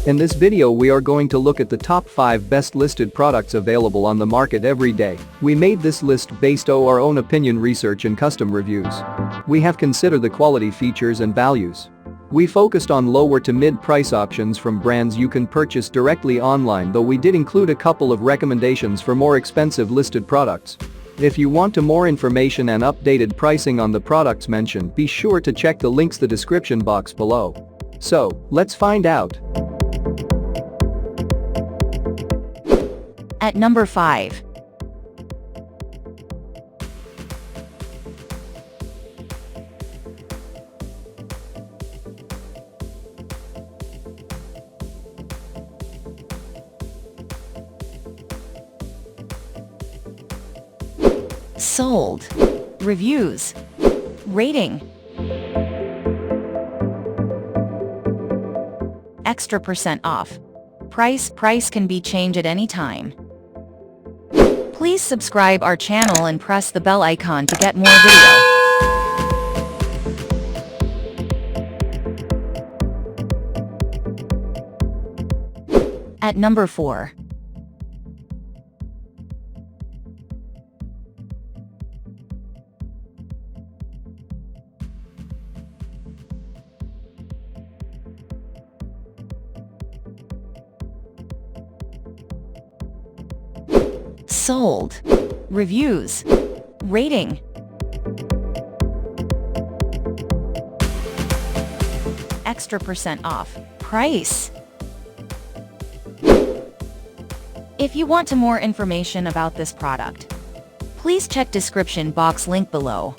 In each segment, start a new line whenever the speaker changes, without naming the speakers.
In this video we are going to look at the top 5 best listed products available on the market every day. We made this list based on our own opinion research and custom reviews. We have considered the quality features and values. We focused on lower to mid-price options from brands you can purchase directly online, though we did include a couple of recommendations for more expensive listed products. If you want more information and updated pricing on the products mentioned, be sure to check the links in the description box below. So, let's find out.
At number 5. Sold. Reviews. Rating. Extra % off. Price can be changed at any time. Please subscribe our channel and press the bell icon to get more video. At number 4. Sold. Reviews. Rating. Extra % off. Price. If you want more information about this product, please check description box link below.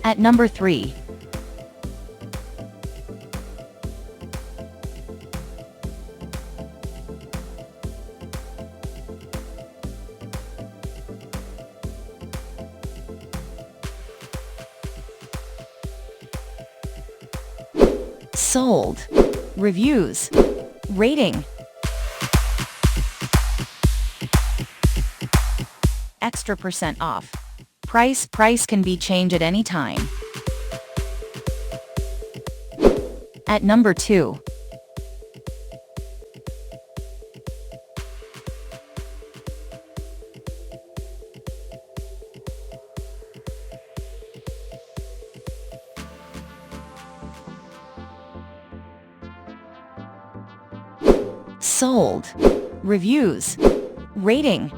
At number 3. Sold. Reviews. Rating. Extra % off. Price can be changed at any time. At number 2. Sold. Reviews. Rating.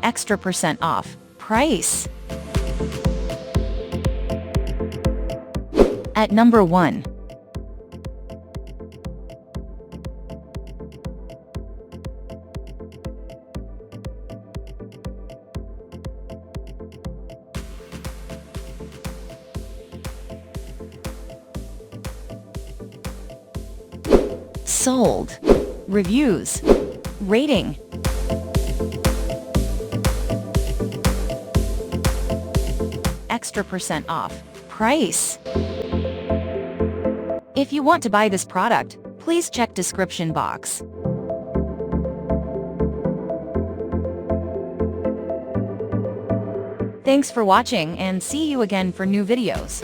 Extra % off. Price. At number 1. Sold. Reviews. Rating. Extra % off. Price. If you want to buy this product, please check description box. Thanks for watching and see you again for new videos.